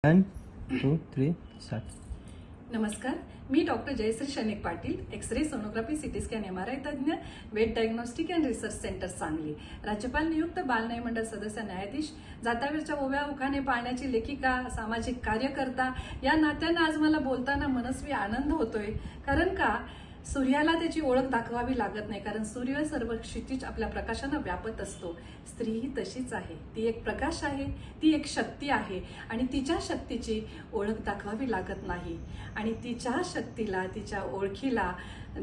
1, 2, 3, start. नमस्कार, मी doctor Jayashree Shanik Patil, X ray sonography, CT scan, MRI तज्ञ, वेट diagnostic and research centre Sangli, राज्यपाल नियुक्त बाल न्याय मंडळ सदस्य, न्यायाधीश, जातावीरच्या ओव्या उखाणे पाळण्याची लेखिका, सामाजिक कार्यकर्ता या नात्यानं आज मला बोलताना मनस्वी आनंद होतोय. कारण का सूर्याला त्याची ओळख दाखवावी लागत नाही, कारण सूर्य सर्व क्षितिज आपल्या प्रकाशानं व्यापत असतो. स्त्री ही तशीच आहे, ती एक प्रकाश आहे, ती एक शक्ती आहे आणि तिच्या शक्तीची ओळख दाखवावी लागत नाही. आणि तिच्या शक्तीला, तिच्या ओळखीला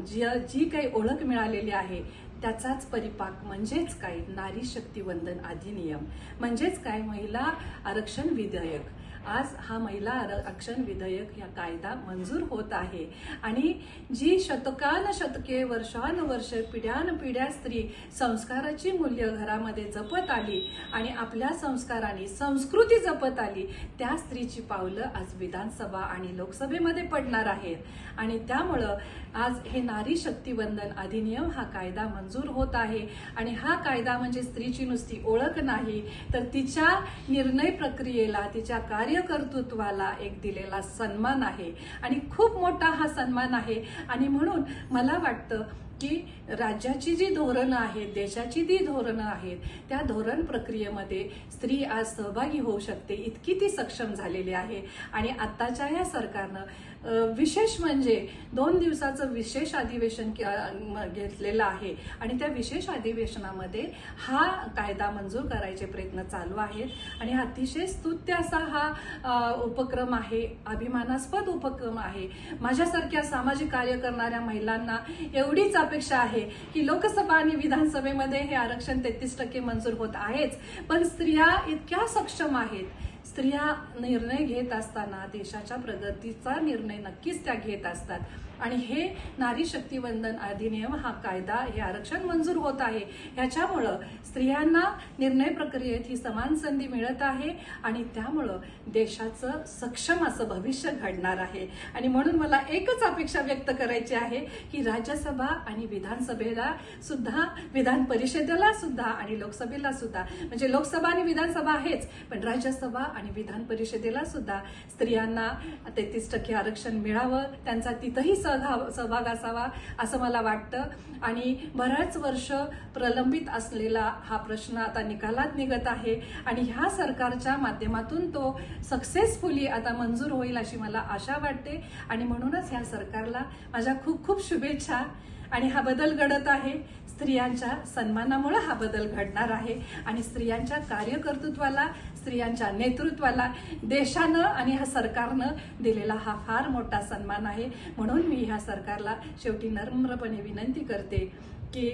जी काही ओळख मिळालेली आहे त्याचाच परिपाक म्हणजेच काय, नारी शक्ती वंदन अधिनियम, म्हणजेच काय, महिला आरक्षण विधेयक. आज हा महिला आरक्षण विधेयक या कायदा मंजूर होत आहे. आणि जी शतकानशतके, वर्षानुवर्ष, पिढ्यानपिढ्या स्त्री संस्काराची मूल्य घरामध्ये जपत आली आणि आपल्या संस्काराने संस्कृती जपत आली, त्या स्त्रीची पावलं आज विधानसभा आणि लोकसभेमध्ये पडणार आहेत. आणि त्यामुळं आज हे नारी शक्ती वंदन अधिनियम हा कायदा मंजूर होत आहे. आणि हा कायदा म्हणजे स्त्रीची नुसती ओळख नाही, तर तिच्या निर्णय प्रक्रियेला, तिच्या कार्यकर्तृत्वाला एक दिलेला सन्मान आहे आणि खूप मोठा हा सन्मान आहे. आणि म्हणून मला वाटतं की राज्याची जी धोरणं आहेत, देशाची जी धोरणं आहेत, त्या धोरण प्रक्रियेमध्ये स्त्री आज सहभागी होऊ शकते, इतकी ती सक्षम झालेली आहे. आणि आत्ताच्या या सरकारनं विशेष म्हणजे 2 दिवसाचं विशेष अधिवेशन घेतलेलं आहे आणि त्या विशेष अधिवेशनामध्ये हा कायदा मंजूर करायचे प्रयत्न चालू आहेत. आणि अतिशय स्तुत्य असा हा उपक्रम आहे, अभिमानास्पद उपक्रम आहे. माझ्यासारख्या सामाजिक कार्य करणाऱ्या महिलांना एवढीच अपेक्षा आहे की लोकसभा आणि विधानसभेमध्ये हे आरक्षण 33% मंजूर होत आहेच, पण स्त्रिया इतक्या सक्षम आहेत. स्त्रिया निर्णय घेत असताना देशाच्या प्रगतीचा निर्णय नक्कीच त्या घेत असतात. आणि हे नारी शक्ती वंदन अधिनियम हा कायदा, हे आरक्षण मंजूर होत आहे, ह्याच्यामुळं स्त्रियांना निर्णय प्रक्रियेत ही समान संधी मिळत आहे आणि त्यामुळं देशाचं सक्षम असं भविष्य घडणार आहे. आणि म्हणून मला एकच अपेक्षा व्यक्त करायची आहे की राज्यसभा आणि विधानसभेला सुद्धा, विधान परिषदेला सुद्धा आणि लोकसभेला सुद्धा, म्हणजे लोकसभा आणि विधानसभा आहेच, पण राज्यसभा आणि विधान परिषदेला सुद्धा स्त्रियांना 33% आरक्षण मिळावं, त्यांचा तिथंही सहभाग असावा असं मला वाटतं. आणि बऱ्याच वर्ष प्रलंबित असलेला हा प्रश्न आता निकालात निघत आहे आणि ह्या सरकारच्या माध्यमातून तो सक्सेसफुली आता मंजूर होईल अशी मला आशा वाटते. आणि म्हणूनच ह्या सरकारला माझ्या खूप खूप शुभेच्छा. आणि हा बदल घडत आहे, स्त्रियांच्या सन्मानामुळे हा बदल घडणार आहे. आणि स्त्रियांच्या कार्यकर्तृत्वाला, स्त्रियांच्या नेतृत्वाला देशानं आणि ह्या सरकारनं दिलेला हा फार मोठा सन्मान आहे. म्हणून मी ह्या सरकारला शेवटी नम्रपणे विनंती करते की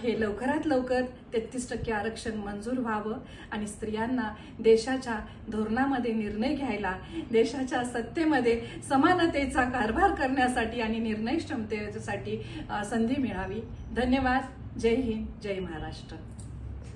हे लवकरात लवकर 33% आरक्षण मंजूर व्हावं आणि स्त्रियांना देशाच्या धोरणामध्ये निर्णय घ्यायला, देशाच्या सत्तेमध्ये समानतेचा कारभार करण्यासाठी आणि निर्णय क्षमतेसाठी संधी मिळावी. धन्यवाद. जय हिंद, जय महाराष्ट्र.